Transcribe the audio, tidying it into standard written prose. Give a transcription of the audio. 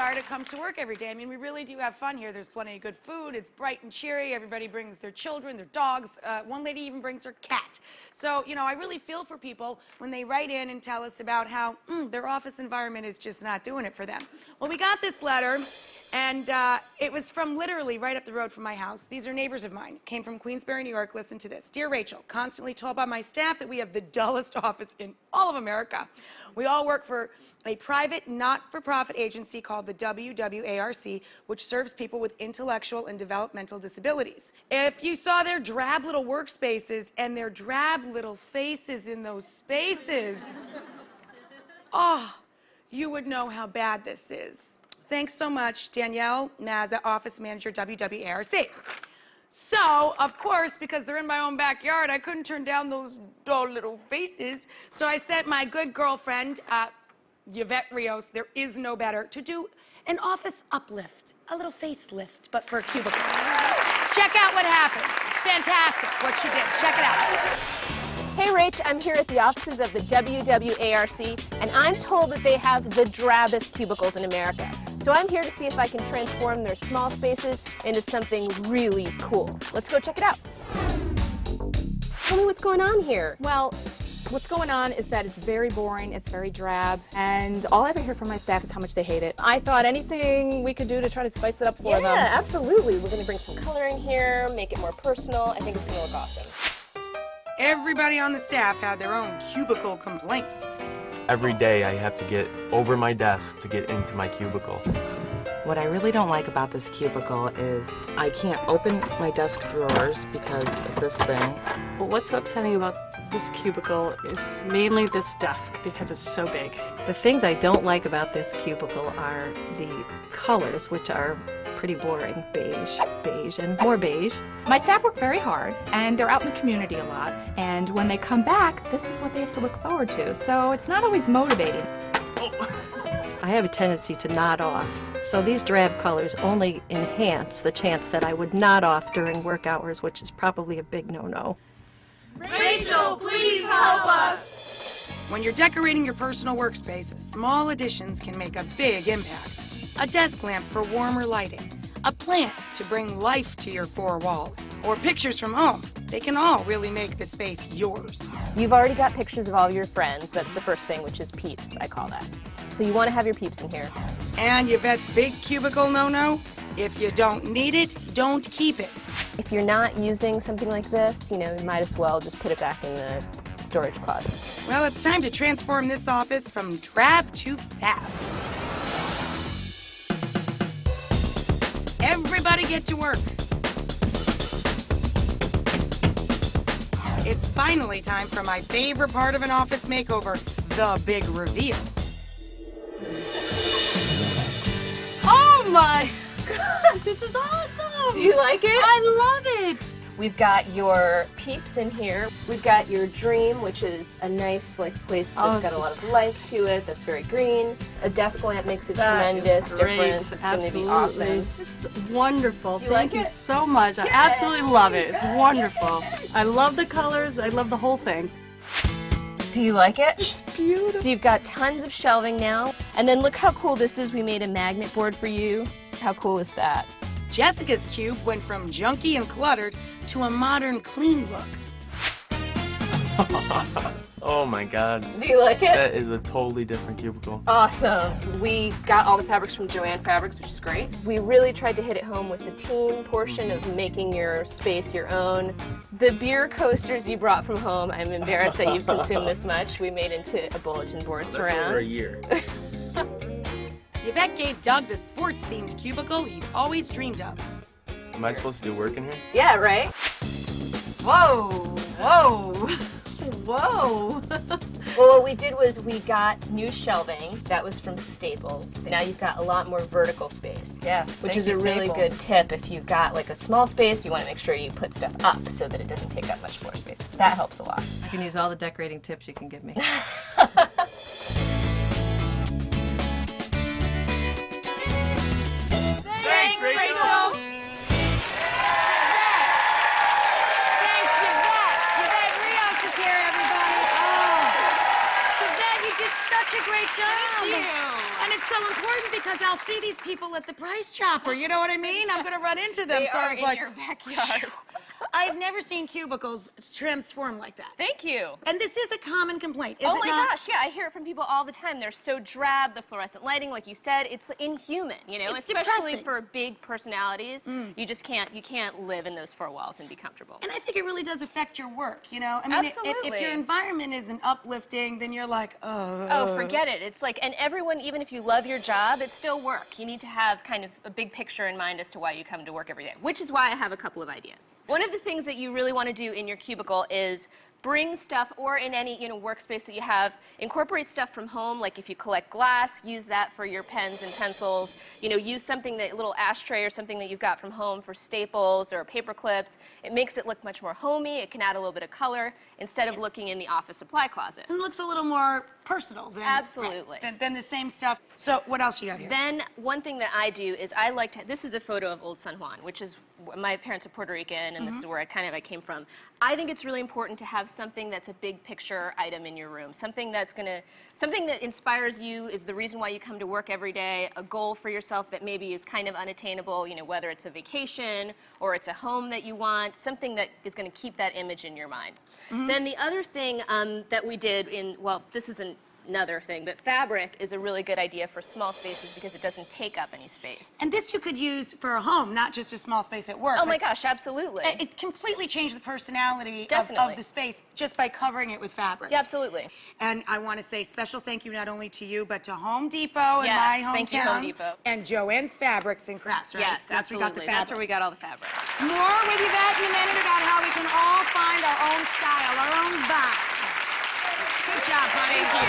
are to come to work every day. I mean, we really do have fun here. There's plenty of good food. It's bright and cheery. Everybody brings their children, their dogs. One lady even brings her cat. So, you know, I really feel for people when they write in and tell us about how their office environment is just not doing it for them. Well, we got this letter, and it was from literally right up the road from my house. These are neighbors of mine. Came from Queensbury, New York. Listen to this. Dear Rachel, constantly told by my staff that we have the dullest office in all of America. We all work for a private, not-for-profit agency called the WWARC, which serves people with intellectual and developmental disabilities. If you saw their drab little workspaces and their drab little faces in those spaces, oh, you would know how bad this is. Thanks so much, Danielle Mazza, Office Manager, WWARC. So, of course, because they're in my own backyard, I couldn't turn down those dull little faces. So I sent my good girlfriend, Evette Rios, there is no better, to do an office uplift, a little facelift, but for a cubicle. Check out what happened. It's fantastic what she did. Check it out. Hey Rach, I'm here at the offices of the WWARC, and I'm told that they have the drabbest cubicles in America. So I'm here to see if I can transform their small spaces into something really cool. Let's go check it out. Tell me what's going on here. Well, what's going on is that it's very boring, it's very drab, and all I ever hear from my staff is how much they hate it. I thought anything we could do to try to spice it up for them. Yeah, absolutely. We're going to bring some color in here, make it more personal. I think it's going to look awesome. Everybody on the staff had their own cubicle complaint. Every day I have to get over my desk to get into my cubicle. What I really don't like about this cubicle is I can't open my desk drawers because of this thing. Well, what's so upsetting about this cubicle is mainly this desk because it's so big. The things I don't like about this cubicle are the colors, which are pretty boring. Beige, and more beige. My staff work very hard, and they're out in the community a lot, and when they come back, this is what they have to look forward to, so it's not always motivating. I have a tendency to nod off, so these drab colors only enhance the chance that I would nod off during work hours, which is probably a big no-no. Rachel, please help us! When you're decorating your personal workspace, small additions can make a big impact. A desk lamp for warmer lighting, a plant to bring life to your four walls, or pictures from home. They can all really make the space yours. You've already got pictures of all your friends. That's the first thing, which is peeps, I call that. So you want to have your peeps in here. And Yvette's big cubicle no-no? If you don't need it, don't keep it. If you're not using something like this, you know, you might as well just put it back in the storage closet. Well, it's time to transform this office from drab to fab. Everybody get to work. It's finally time for my favorite part of an office makeover, the big reveal. Oh my God, this is awesome! Do you like it? I love it! We've got your peeps in here. We've got your dream, which is a nice place that's got a lot of life to it, that's very green. A desk lamp makes a tremendous difference. It's going to be awesome. This is wonderful. Do you like Thank you it? so much. I absolutely love it. It's wonderful. I love the colors. I love the whole thing. Do you like it? It's beautiful. So you've got tons of shelving now. And then look how cool this is. We made a magnet board for you. How cool is that? Jessica's cube went from junky and cluttered to a modern, clean look. Oh my God. Do you like it? That is a totally different cubicle. Awesome. We got all the fabrics from Joann Fabrics, which is great. We really tried to hit it home with the team portion of making your space your own. The beer coasters you brought from home, I'm embarrassed that you've consumed this much. We made into a bulletin board surround. That's over a year. Yvette gave Doug the sports-themed cubicle he'd always dreamed of. Am I supposed to do work in here? Yeah, right? Whoa, whoa, whoa. Well, what we did was we got new shelving. That was from Staples. Now you've got a lot more vertical space. Yes, which is a really good tip. If you've got like a small space, you want to make sure you put stuff up so that it doesn't take up much floor space. That helps a lot. I can use all the decorating tips you can give me. Thanks, Rachel! Thanks, Yvette! Evette Rios is here, everybody! Oh! Yvette, you did such a great job! Thank you! And it's so important because because I'll see these people at the price chopper. You know what I mean? I'm going to run into them. They so are I was in like, your backyard. I've never seen cubicles transform like that. Thank you. And this is a common complaint, is Oh it my not? gosh, yeah, I hear it from people all the time. They're so drab, the fluorescent lighting, like you said, it's inhuman, you know, It's especially depressing. for big personalities. You just can't live in those four walls and be comfortable. And I think it really does affect your work, you know? I mean, if Absolutely. your environment isn't uplifting, then you're like, oh. Oh, forget it. It's like, and everyone, even if you love your job, it's still work. You need to have kind of a big picture in mind as to why you come to work every day, which is why I have a couple of ideas. One of the things that you really want to do in your cubicle is bring stuff, or in any workspace that you have, incorporate stuff from home. Like if you collect glass, use that for your pens and pencils. Use something that, a little ashtray or something that you've got from home for staples or paper clips. It makes it look much more homey. It can add a little bit of color instead of looking in the office supply closet. It looks a little more personal than, Absolutely. than the same stuff. So what else you got here? Then one thing that I do is I like to, this is a photo of Old San Juan, which is, my parents are Puerto Rican, and this is where I came from. I think it's really important to have something that's a big picture item in your room, something that inspires you, is the reason why you come to work every day, a goal for yourself that maybe is kind of unattainable, whether it's a vacation or it's a home that you want, something that is going to keep that image in your mind. Then the other thing that we did this isn't another thing, but fabric is a really good idea for small spaces because it doesn't take up any space. And this you could use for a home, not just a small space at work. Oh my gosh, absolutely. It completely changed the personality Definitely. of the space just by covering it with fabric. Yeah, absolutely. And I want to say special thank you not only to you, but to Home Depot in Yes, my hometown. thank you, Home Depot. And Joanne's Fabrics and Crafts, right? Yes, That's where we got the absolutely. fabric. That's where we got all the fabric. More with Evette in a minute about how we can all find our own style, our own vibe. Good job, buddy.